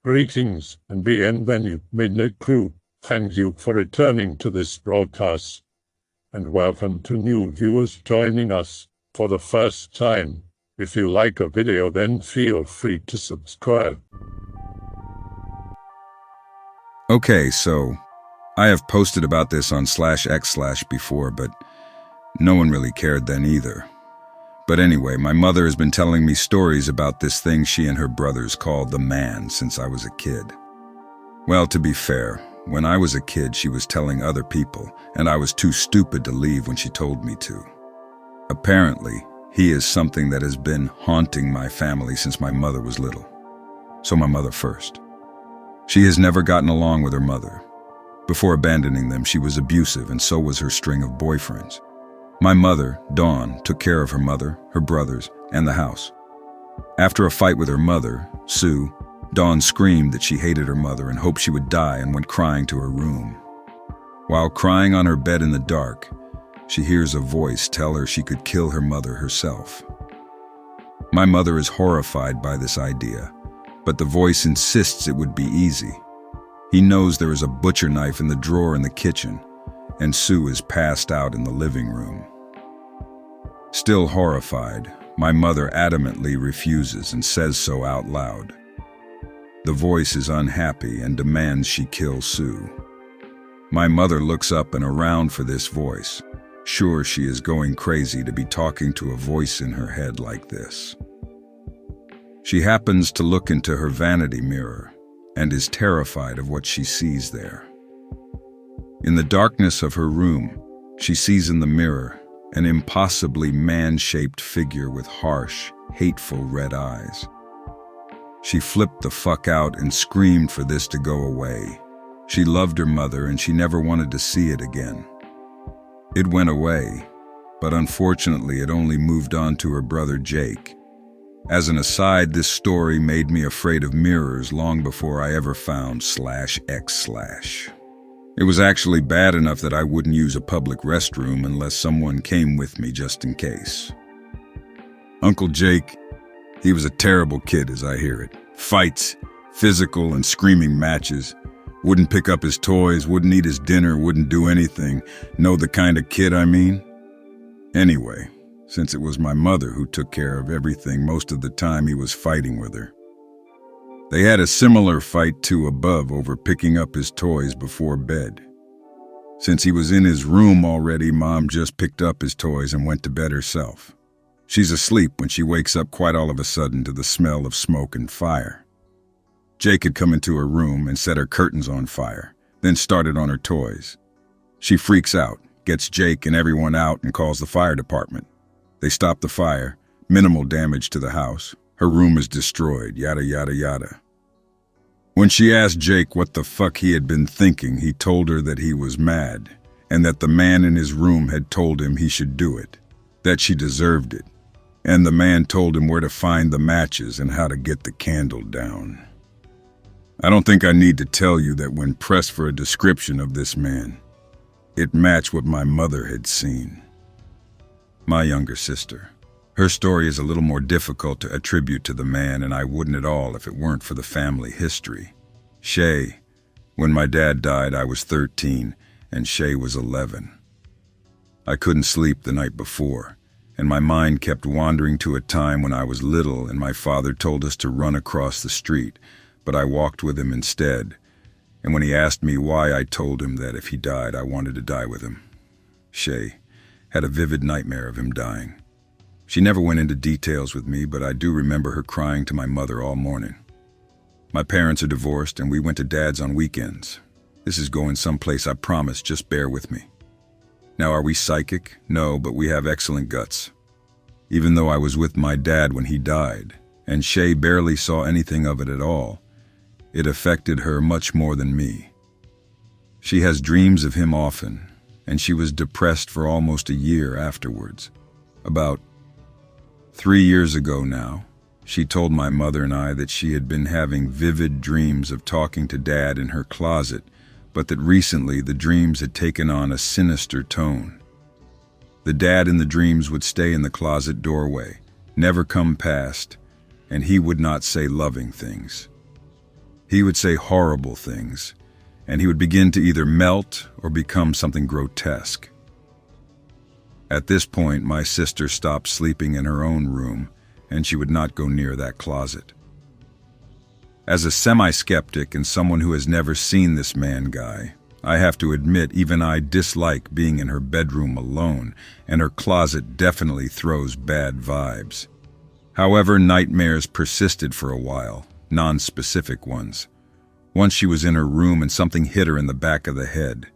Greetings and bienvenue, Midnight Crew. Thank you for returning to this broadcast, and welcome to new viewers joining us for the first time. If you like a video, then feel free to subscribe. Okay, so I have posted about this on /x/ before, but no one really cared then either. But anyway, my mother has been telling me stories about this thing she and her brothers call the man since I was a kid. Well, to be fair, when I was a kid she was telling other people, and I was too stupid to leave when she told me to. Apparently, he is something that has been haunting my family since my mother was little. So my mother first. She has never gotten along with her mother. Before abandoning them, she was abusive, and so was her string of boyfriends. My mother, Dawn, took care of her mother, her brothers, and the house. After a fight with her mother, Sue, Dawn screamed that she hated her mother and hoped she would die and went crying to her room. While crying on her bed in the dark, she hears a voice tell her she could kill her mother herself. My mother is horrified by this idea, but the voice insists it would be easy. He knows there is a butcher knife in the drawer in the kitchen, and Sue is passed out in the living room. Still horrified, my mother adamantly refuses and says so out loud. The voice is unhappy and demands she kill Sue. My mother looks up and around for this voice, sure she is going crazy to be talking to a voice in her head like this. She happens to look into her vanity mirror and is terrified of what she sees there. In the darkness of her room, she sees in the mirror an impossibly man-shaped figure with harsh, hateful red eyes. She flipped the fuck out and screamed for this to go away. She loved her mother and she never wanted to see it again. It went away, but unfortunately it only moved on to her brother Jake. As an aside, this story made me afraid of mirrors long before I ever found /x/. It was actually bad enough that I wouldn't use a public restroom unless someone came with me just in case. Uncle Jake, he was a terrible kid as I hear it. Fights, physical and screaming matches. Wouldn't pick up his toys, wouldn't eat his dinner, wouldn't do anything. Know the kind of kid I mean? Anyway, since it was my mother who took care of everything most of the time he was fighting with her. They had a similar fight too above over picking up his toys before bed. Since he was in his room already, Mom just picked up his toys and went to bed herself. She's asleep when she wakes up quite all of a sudden to the smell of smoke and fire. Jake had come into her room and set her curtains on fire, then started on her toys. She freaks out, gets Jake and everyone out and calls the fire department. They stop the fire, minimal damage to the house. Her room is destroyed, yada yada yada. When she asked Jake what the fuck he had been thinking, he told her that he was mad, and that the man in his room had told him he should do it, that she deserved it, and the man told him where to find the matches and how to get the candle down. I don't think I need to tell you that when pressed for a description of this man, it matched what my mother had seen. My younger sister. Her story is a little more difficult to attribute to the man, and I wouldn't at all if it weren't for the family history. Shay. When my dad died, I was 13, and Shay was 11. I couldn't sleep the night before, and my mind kept wandering to a time when I was little and my father told us to run across the street, but I walked with him instead, and when he asked me why, I told him that if he died, I wanted to die with him. Shay had a vivid nightmare of him dying. She never went into details with me, but I do remember her crying to my mother all morning. My parents are divorced, and we went to Dad's on weekends. This is going someplace, I promise, just bear with me. Now, are we psychic? No, but we have excellent guts. Even though I was with my dad when he died, and Shay barely saw anything of it at all, it affected her much more than me. She has dreams of him often, and she was depressed for almost a year afterwards. About 3 years ago now, she told my mother and I that she had been having vivid dreams of talking to Dad in her closet, but that recently the dreams had taken on a sinister tone. The dad in the dreams would stay in the closet doorway, never come past, and he would not say loving things. He would say horrible things, and he would begin to either melt or become something grotesque. At this point, my sister stopped sleeping in her own room, and she would not go near that closet. As a semi-skeptic and someone who has never seen this man guy, I have to admit even I dislike being in her bedroom alone, and her closet definitely throws bad vibes. However, nightmares persisted for a while, non-specific ones. Once she was in her room and something hit her in the back of the head.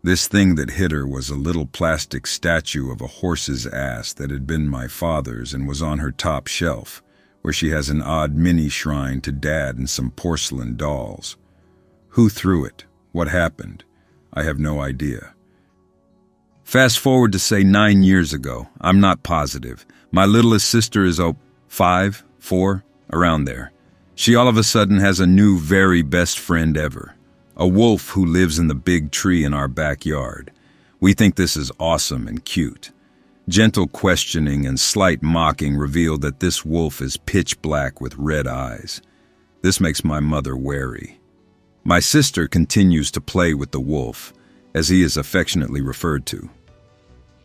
This thing that hit her was a little plastic statue of a horse's ass that had been my father's and was on her top shelf, where she has an odd mini shrine to Dad and some porcelain dolls. Who threw it? What happened? I have no idea. Fast forward to say 9 years ago. I'm not positive. My littlest sister is 5, 4, around there. She all of a sudden has a new very best friend ever. A wolf who lives in the big tree in our backyard. We think this is awesome and cute. Gentle questioning and slight mocking reveal that this wolf is pitch black with red eyes. This makes my mother wary. My sister continues to play with the wolf, as he is affectionately referred to.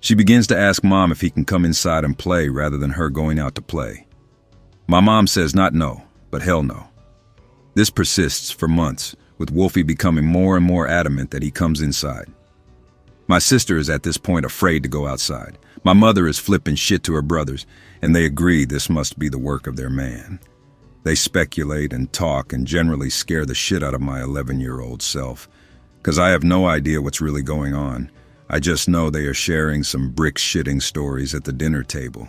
She begins to ask Mom if he can come inside and play rather than her going out to play. My mom says not no, but hell no. This persists for months, with Wolfie becoming more and more adamant that he comes inside. My sister is at this point afraid to go outside. My mother is flipping shit to her brothers, and they agree this must be the work of their man. They speculate and talk and generally scare the shit out of my 11-year-old self, because I have no idea what's really going on. I just know they are sharing some brick-shitting stories at the dinner table.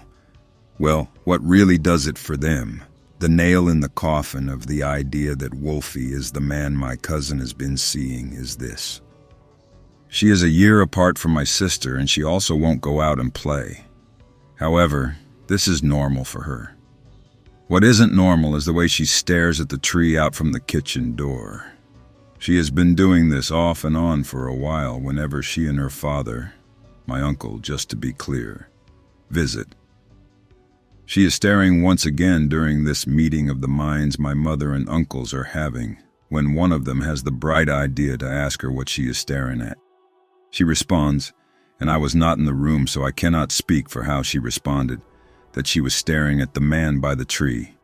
Well, what really does it for them, the nail in the coffin of the idea that Wolfie is the man my cousin has been seeing, is this. She is a year apart from my sister, and she also won't go out and play. However, this is normal for her. What isn't normal is the way she stares at the tree out from the kitchen door. She has been doing this off and on for a while whenever she and her father, my uncle, just to be clear, visit. She is staring once again during this meeting of the minds my mother and uncles are having, when one of them has the bright idea to ask her what she is staring at. She responds, and I was not in the room so I cannot speak for how she responded, that she was staring at the man by the tree.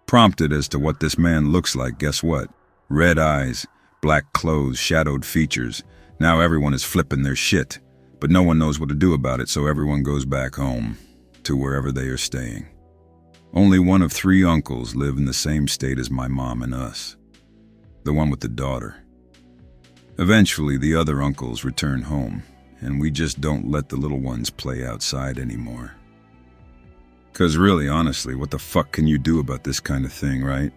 Prompted as to what this man looks like, guess what? Red eyes, black clothes, shadowed features. Now everyone is flipping their shit, but no one knows what to do about it, so everyone goes back home, to wherever they are staying. Only one of 3 uncles live in the same state as my mom and us. The one with the daughter. Eventually, the other uncles return home, and we just don't let the little ones play outside anymore. 'Cause really, honestly, what the fuck can you do about this kind of thing, right?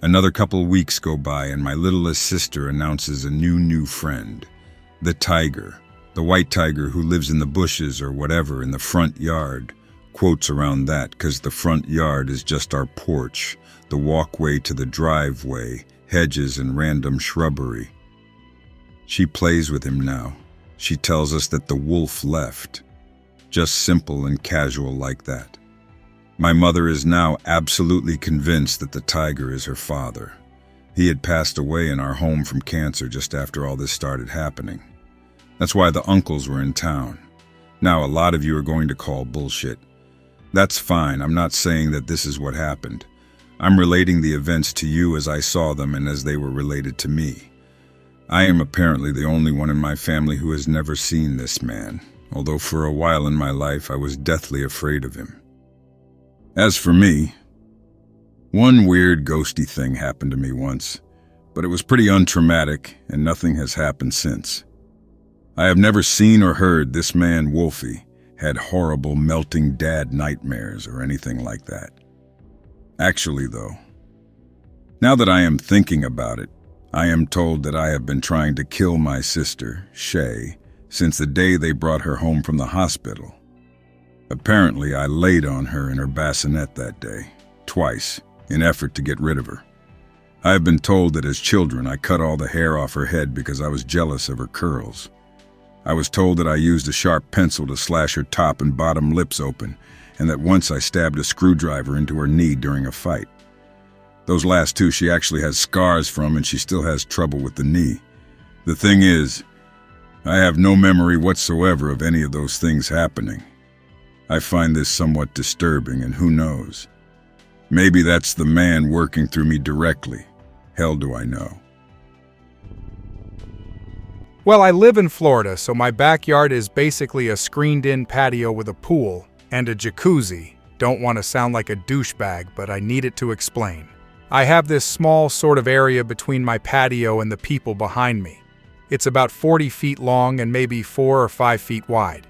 Another couple weeks go by and my littlest sister announces a new friend. The tiger. The white tiger who lives in the bushes or whatever in the front yard. Quotes around that, 'cause the front yard is just our porch, the walkway to the driveway, hedges and random shrubbery. She plays with him now. She tells us that the wolf left. Just simple and casual like that. My mother is now absolutely convinced that the tiger is her father. He had passed away in our home from cancer just after all this started happening. That's why the uncles were in town. Now, a lot of you are going to call bullshit. That's fine. I'm not saying that this is what happened. I'm relating the events to you as I saw them and as they were related to me. I am apparently the only one in my family who has never seen this man, although for a while in my life I was deathly afraid of him. As for me, one weird ghosty thing happened to me once, but it was pretty untraumatic and nothing has happened since. I have never seen or heard this man Wolfie had horrible melting dad nightmares or anything like that. Actually though, now that I am thinking about it, I am told that I have been trying to kill my sister, Shay, since the day they brought her home from the hospital. Apparently, I laid on her in her bassinet that day, twice, in effort to get rid of her. I have been told that as children I cut all the hair off her head because I was jealous of her curls. I was told that I used a sharp pencil to slash her top and bottom lips open, and that once I stabbed a screwdriver into her knee during a fight. Those last two she actually has scars from, and she still has trouble with the knee. The thing is, I have no memory whatsoever of any of those things happening. I find this somewhat disturbing, and who knows? Maybe that's the man working through me directly. Hell do I know. Well, I live in Florida, so my backyard is basically a screened-in patio with a pool and a jacuzzi. Don't want to sound like a douchebag, but I need it to explain. I have this small sort of area between my patio and the people behind me. It's about 40 feet long and maybe 4 or 5 feet wide.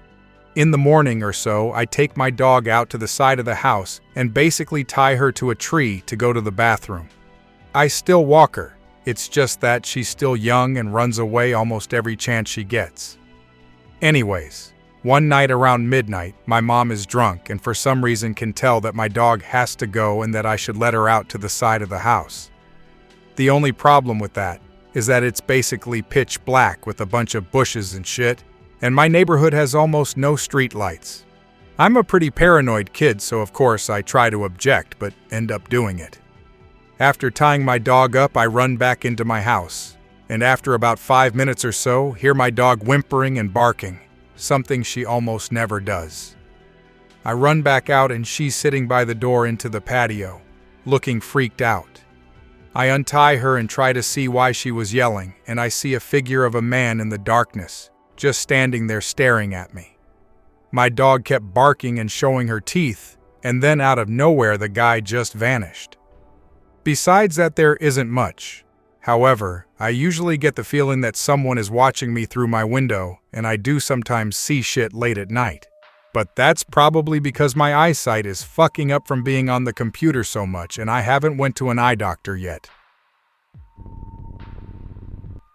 In the morning or so, I take my dog out to the side of the house and basically tie her to a tree to go to the bathroom. I still walk her. It's just that she's still young and runs away almost every chance she gets. Anyways, one night around midnight, my mom is drunk and for some reason can tell that my dog has to go and that I should let her out to the side of the house. The only problem with that is that it's basically pitch black with a bunch of bushes and shit, and my neighborhood has almost no street lights. I'm a pretty paranoid kid, so of course I try to object, but end up doing it. After tying my dog up, I run back into my house, and after about 5 minutes or so, hear my dog whimpering and barking, something she almost never does. I run back out and she's sitting by the door into the patio, looking freaked out. I untie her and try to see why she was yelling, and I see a figure of a man in the darkness, just standing there staring at me. My dog kept barking and showing her teeth, and then out of nowhere the guy just vanished. Besides that, there isn't much. However, I usually get the feeling that someone is watching me through my window, and I do sometimes see shit late at night. But that's probably because my eyesight is fucking up from being on the computer so much, and I haven't went to an eye doctor yet.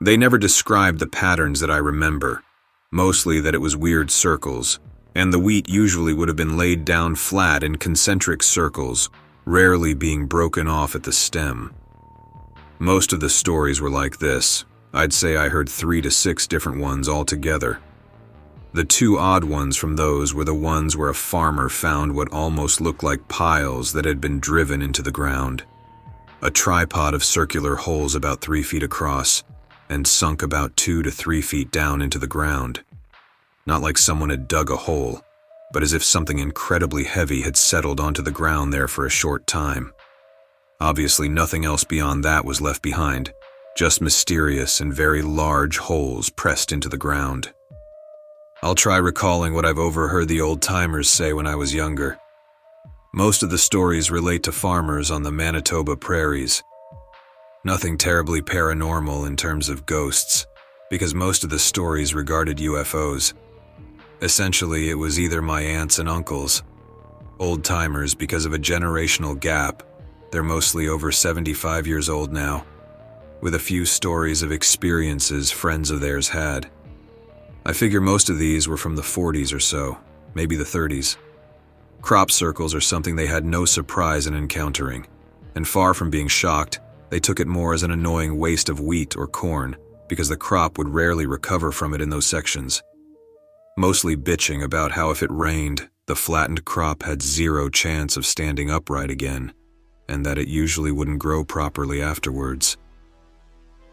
They never described the patterns that I remember, mostly that it was weird circles, and the wheat usually would have been laid down flat in concentric circles, rarely being broken off at the stem. Most of the stories were like this. I'd say I heard 3 to 6 different ones altogether. The 2 odd ones from those were the ones where a farmer found what almost looked like piles that had been driven into the ground. A tripod of circular holes about 3 feet across and sunk about 2 to 3 feet down into the ground. Not like someone had dug a hole, but as if something incredibly heavy had settled onto the ground there for a short time. Obviously nothing else beyond that was left behind, just mysterious and very large holes pressed into the ground. I'll try recalling what I've overheard the old-timers say when I was younger. Most of the stories relate to farmers on the Manitoba Prairies. Nothing terribly paranormal in terms of ghosts, because most of the stories regarded UFOs. Essentially, it was either my aunts and uncles. Old-timers because of a generational gap. They're mostly over 75 years old now, with a few stories of experiences friends of theirs had. I figure most of these were from the 40s or so, maybe the 30s. Crop circles are something they had no surprise in encountering, and far from being shocked, they took it more as an annoying waste of wheat or corn, because the crop would rarely recover from it in those sections. Mostly bitching about how if it rained, the flattened crop had 0 chance of standing upright again, and that it usually wouldn't grow properly afterwards.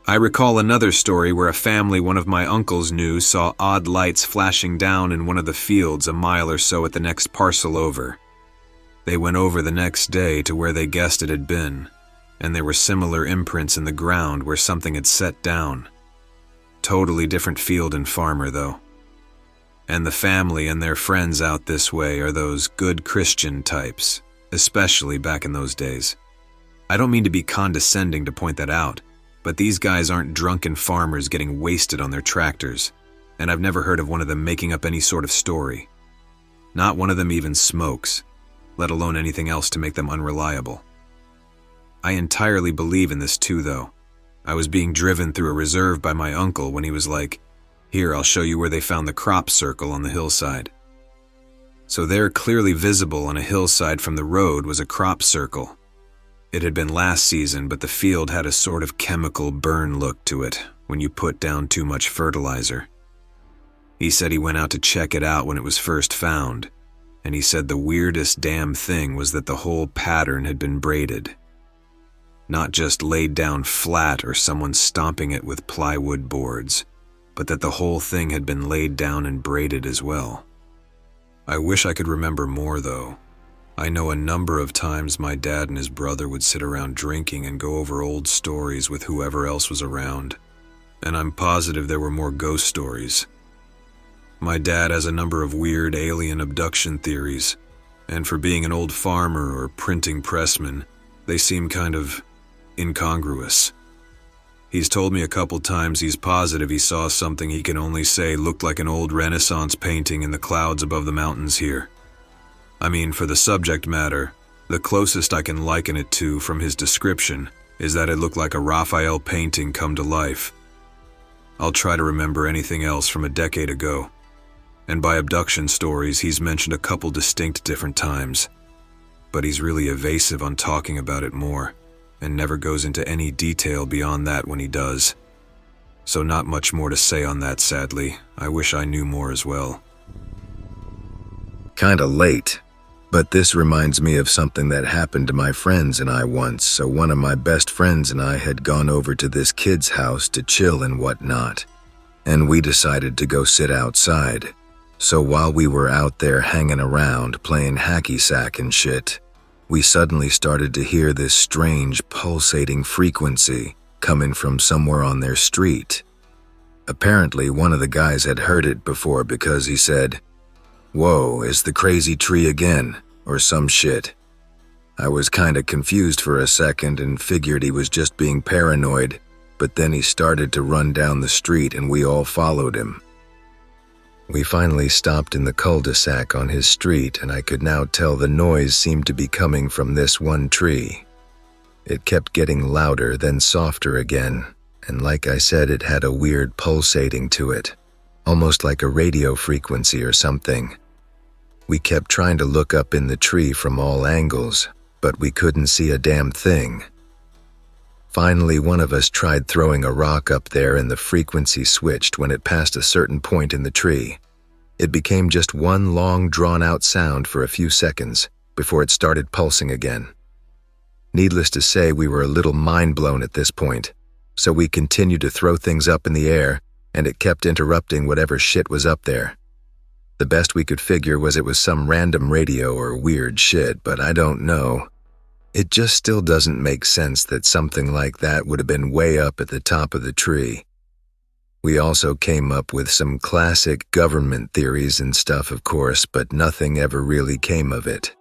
I recall another story where a family one of my uncles knew saw odd lights flashing down in one of the fields a mile or so at the next parcel over. They went over the next day to where they guessed it had been, and there were similar imprints in the ground where something had set down. Totally different field and farmer, though. And the family and their friends out this way are those good Christian types, especially back in those days. I don't mean to be condescending to point that out, but these guys aren't drunken farmers getting wasted on their tractors, and I've never heard of one of them making up any sort of story. Not one of them even smokes, let alone anything else to make them unreliable. I entirely believe in this too, though. I was being driven through a reserve by my uncle when he was like, "Here, I'll show you where they found the crop circle on the hillside." So there, clearly visible on a hillside from the road, was a crop circle. It had been last season, but the field had a sort of chemical burn look to it when you put down too much fertilizer. He said he went out to check it out when it was first found, and he said the weirdest damn thing was that the whole pattern had been braided. Not just laid down flat or someone stomping it with plywood boards, but that the whole thing had been laid down and braided as well. I wish I could remember more, though. I know a number of times my dad and his brother would sit around drinking and go over old stories with whoever else was around, and I'm positive there were more ghost stories. My dad has a number of weird alien abduction theories, and for being an old farmer or printing pressman, they seem kind of incongruous. He's told me a couple times he's positive he saw something he can only say looked like an old Renaissance painting in the clouds above the mountains here. I mean, for the subject matter, the closest I can liken it to from his description is that it looked like a Raphael painting come to life. I'll try to remember anything else from a decade ago. And by abduction stories, he's mentioned a couple distinct different times. But he's really evasive on talking about it more, and never goes into any detail beyond that when he does. So not much more to say on that, sadly. I wish I knew more as well. Kinda late, but this reminds me of something that happened to my friends and I once. So one of my best friends and I had gone over to this kid's house to chill and whatnot, and we decided to go sit outside. So while we were out there hanging around playing hacky sack and shit, we suddenly started to hear this strange pulsating frequency coming from somewhere on their street. Apparently one of the guys had heard it before because he said, "Whoa, it's the crazy tree again," or some shit. I was kinda confused for a second and figured he was just being paranoid, but then he started to run down the street and we all followed him. We finally stopped in the cul-de-sac on his street, and I could now tell the noise seemed to be coming from this one tree. It kept getting louder, then softer again, and like I said, it had a weird pulsating to it, almost like a radio frequency or something. We kept trying to look up in the tree from all angles, but we couldn't see a damn thing. Finally, one of us tried throwing a rock up there and the frequency switched when it passed a certain point in the tree. It became just one long, drawn-out sound for a few seconds before it started pulsing again. Needless to say, we were a little mind-blown at this point, so we continued to throw things up in the air, and it kept interrupting whatever shit was up there. The best we could figure was it was some random radio or weird shit, but I don't know. It just still doesn't make sense that something like that would have been way up at the top of the tree. We also came up with some classic government theories and stuff, of course, but nothing ever really came of it.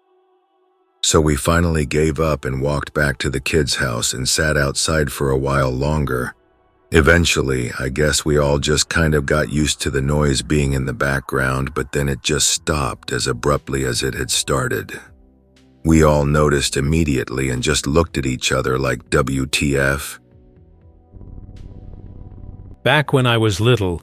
So we finally gave up and walked back to the kid's house and sat outside for a while longer. Eventually, I guess we all just kind of got used to the noise being in the background, but then it just stopped as abruptly as it had started. We all noticed immediately and just looked at each other like WTF. Back when I was little,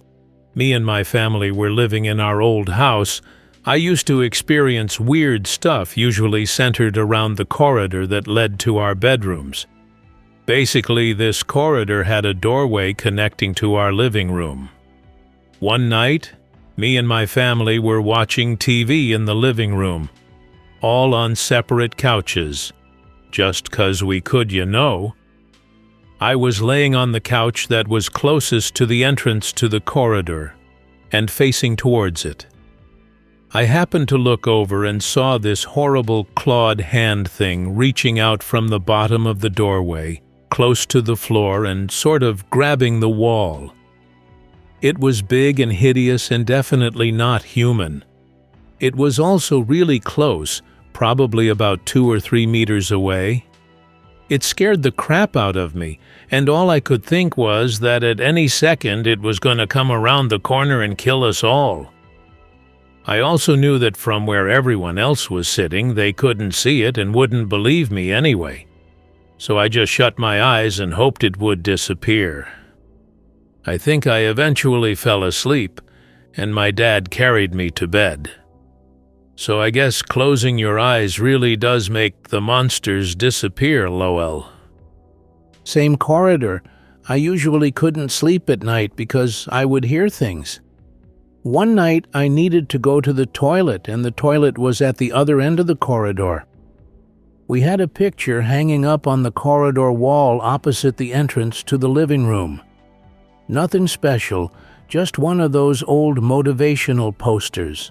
me and my family were living in our old house. I used to experience weird stuff, usually centered around the corridor that led to our bedrooms. Basically, this corridor had a doorway connecting to our living room. One night, me and my family were watching TV in the living room, all on separate couches, just 'cause we could, you know. I was laying on the couch that was closest to the entrance to the corridor, and facing towards it. I happened to look over and saw this horrible clawed hand thing reaching out from the bottom of the doorway, close to the floor and sort of grabbing the wall. It was big and hideous and definitely not human. It was also really close, probably about 2 or 3 meters away. It scared the crap out of me, and all I could think was that at any second it was going to come around the corner and kill us all. I also knew that from where everyone else was sitting, they couldn't see it and wouldn't believe me anyway. So I just shut my eyes and hoped it would disappear. I think I eventually fell asleep, and my dad carried me to bed. So I guess closing your eyes really does make the monsters disappear, Lowell. Same corridor. I usually couldn't sleep at night because I would hear things. One night I needed to go to the toilet, and the toilet was at the other end of the corridor. We had a picture hanging up on the corridor wall opposite the entrance to the living room. Nothing special, just one of those old motivational posters.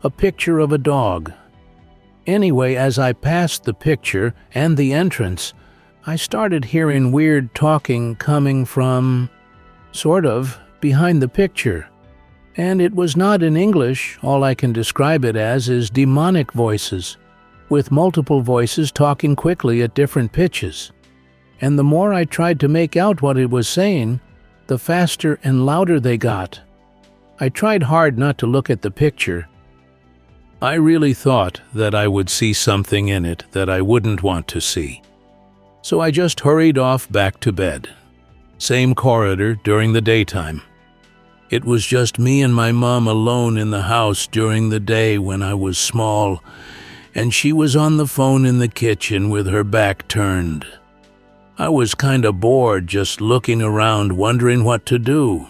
A picture of a dog. Anyway, as I passed the picture and the entrance, I started hearing weird talking coming from, sort of, behind the picture. And it was not in English. All I can describe it as is demonic voices, with multiple voices talking quickly at different pitches. And the more I tried to make out what it was saying, the faster and louder they got. I tried hard not to look at the picture. I really thought that I would see something in it that I wouldn't want to see. So I just hurried off back to bed. Same corridor during the daytime. It was just me and my mom alone in the house during the day when I was small, and she was on the phone in the kitchen with her back turned. I was kinda bored just looking around wondering what to do.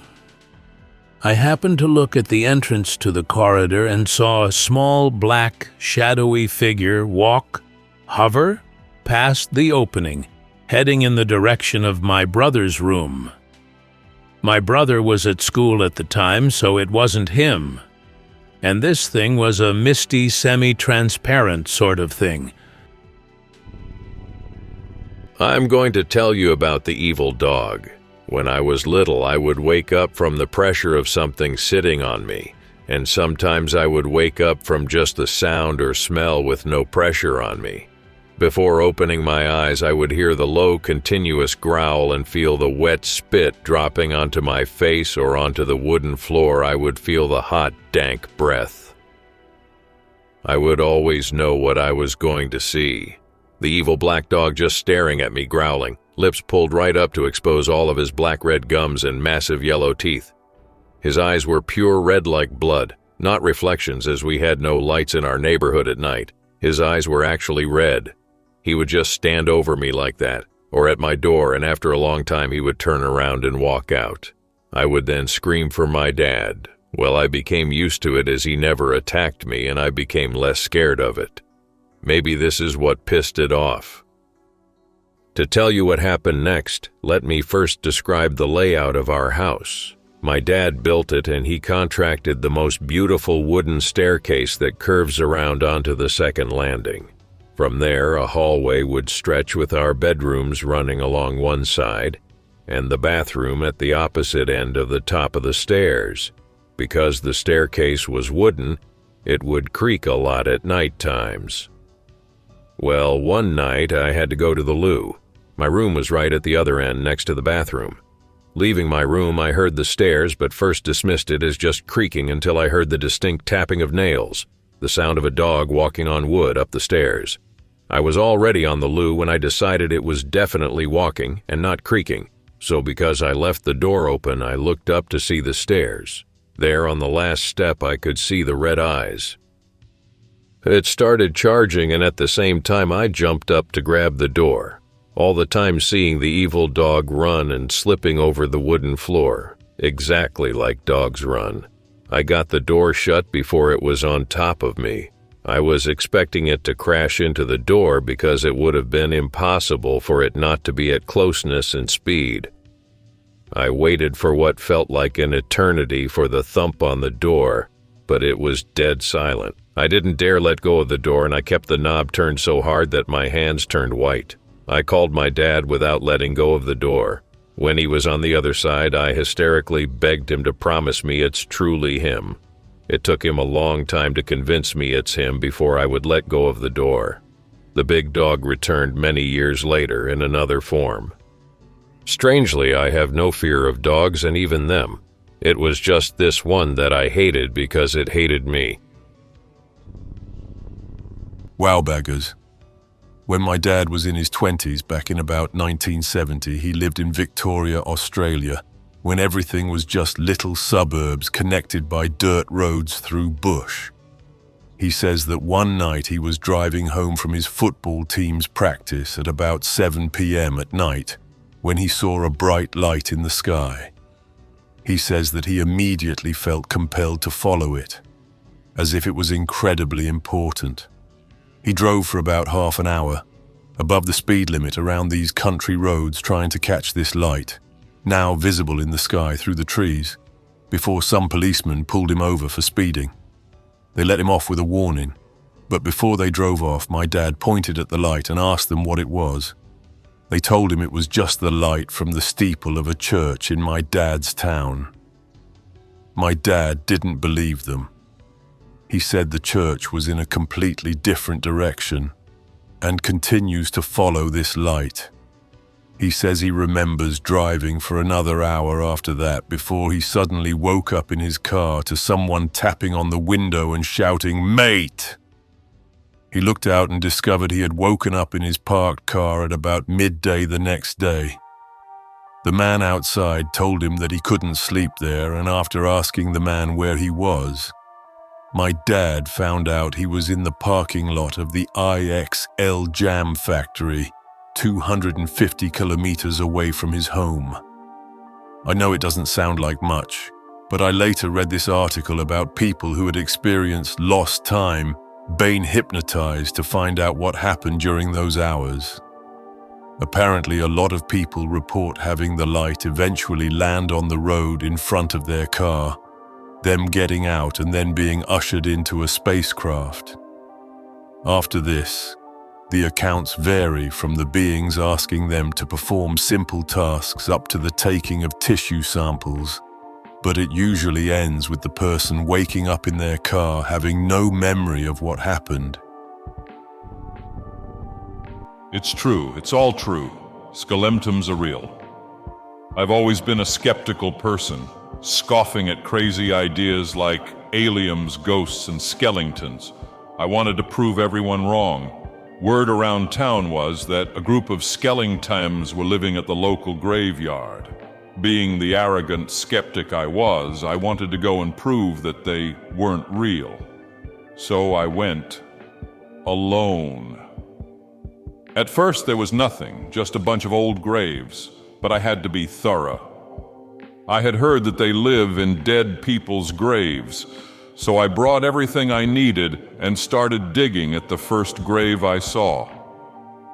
I happened to look at the entrance to the corridor and saw a small, black, shadowy figure hover, past the opening, heading in the direction of my brother's room. My brother was at school at the time, so it wasn't him. And this thing was a misty, semi-transparent sort of thing. I'm going to tell you about the evil dog. When I was little, I would wake up from the pressure of something sitting on me, and sometimes I would wake up from just the sound or smell with no pressure on me. Before opening my eyes, I would hear the low, continuous growl and feel the wet spit dropping onto my face or onto the wooden floor. I would feel the hot, dank breath. I would always know what I was going to see. The evil black dog just staring at me, growling, lips pulled right up to expose all of his black-red gums and massive yellow teeth. His eyes were pure red like blood, not reflections as we had no lights in our neighborhood at night. His eyes were actually red. He would just stand over me like that, or at my door, and after a long time he would turn around and walk out. I would then scream for my dad. Well, I became used to it as he never attacked me, and I became less scared of it. Maybe this is what pissed it off. To tell you what happened next, let me first describe the layout of our house. My dad built it, and he contracted the most beautiful wooden staircase that curves around onto the second landing. From there, a hallway would stretch with our bedrooms running along one side, and the bathroom at the opposite end of the top of the stairs. Because the staircase was wooden, it would creak a lot at night times. Well, one night I had to go to the loo. My room was right at the other end next to the bathroom. Leaving my room, I heard the stairs, but first dismissed it as just creaking until I heard the distinct tapping of nails, the sound of a dog walking on wood up the stairs. I was already on the loo when I decided it was definitely walking and not creaking, so because I left the door open, I looked up to see the stairs. There on the last step, I could see the red eyes. It started charging, and at the same time I jumped up to grab the door, all the time seeing the evil dog run and slipping over the wooden floor, exactly like dogs run. I got the door shut before it was on top of me. I was expecting it to crash into the door because it would have been impossible for it not to be at closeness and speed. I waited for what felt like an eternity for the thump on the door, but it was dead silent. I didn't dare let go of the door, and I kept the knob turned so hard that my hands turned white. I called my dad without letting go of the door. When he was on the other side, I hysterically begged him to promise me it's truly him. It took him a long time to convince me it's him before I would let go of the door. The big dog returned many years later in another form. Strangely, I have no fear of dogs and even them. It was just this one that I hated because it hated me. Wow, baggers. When my dad was in his 20s, back in about 1970, he lived in Victoria, Australia, when everything was just little suburbs connected by dirt roads through bush. He says that one night he was driving home from his football team's practice at about 7 p.m. at night when he saw a bright light in the sky. He says that he immediately felt compelled to follow it, as if it was incredibly important. He drove for about half an hour, above the speed limit around these country roads trying to catch this light, now visible in the sky through the trees, before some policemen pulled him over for speeding. They let him off with a warning, but before they drove off, my dad pointed at the light and asked them what it was. They told him it was just the light from the steeple of a church in my dad's town. My dad didn't believe them. He said the church was in a completely different direction and continues to follow this light. He says he remembers driving for another hour after that before he suddenly woke up in his car to someone tapping on the window and shouting, "Mate!" He looked out and discovered he had woken up in his parked car at about midday the next day. The man outside told him that he couldn't sleep there, and after asking the man where he was, my dad found out he was in the parking lot of the IXL Jam Factory, 250 kilometers away from his home. I know it doesn't sound like much, but I later read this article about people who had experienced lost time, being hypnotized to find out what happened during those hours. Apparently, a lot of people report having the light eventually land on the road in front of their car, them getting out and then being ushered into a spacecraft. After this, the accounts vary from the beings asking them to perform simple tasks up to the taking of tissue samples, but it usually ends with the person waking up in their car having no memory of what happened. It's true, it's all true. Skeletons are real. I've always been a skeptical person, scoffing at crazy ideas like aliens, ghosts, and skeletons. I wanted to prove everyone wrong. Word around town was that a group of skeletons were living at the local graveyard. Being the arrogant skeptic I was, I wanted to go and prove that they weren't real. So I went alone. At first there was nothing, just a bunch of old graves, but I had to be thorough. I had heard that they live in dead people's graves, so I brought everything I needed and started digging at the first grave I saw.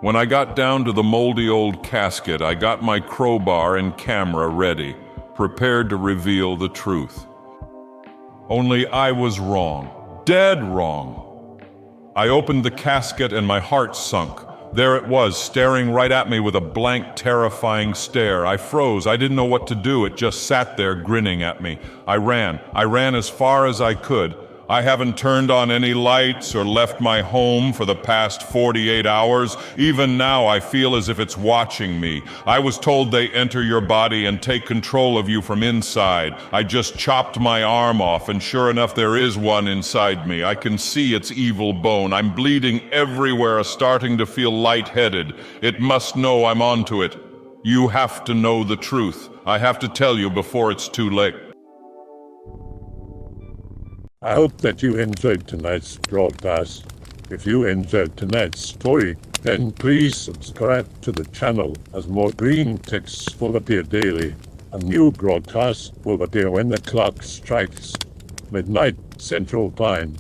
When I got down to the moldy old casket, I got my crowbar and camera ready, prepared to reveal the truth. Only I was wrong, dead wrong. I opened the casket and my heart sunk. There it was, staring right at me with a blank, terrifying stare. I froze. I didn't know what to do. It just sat there grinning at me. I ran as far as I could. I haven't turned on any lights or left my home for the past 48 hours. Even now, I feel as if it's watching me. I was told they enter your body and take control of you from inside. I just chopped my arm off, and sure enough, there is one inside me. I can see its evil bone. I'm bleeding everywhere, starting to feel lightheaded. It must know I'm onto it. You have to know the truth. I have to tell you before it's too late. I hope that you enjoyed tonight's broadcast. If you enjoyed tonight's story, then please subscribe to the channel, as more Greentext will appear daily. A new broadcast will appear when the clock strikes midnight Central Time.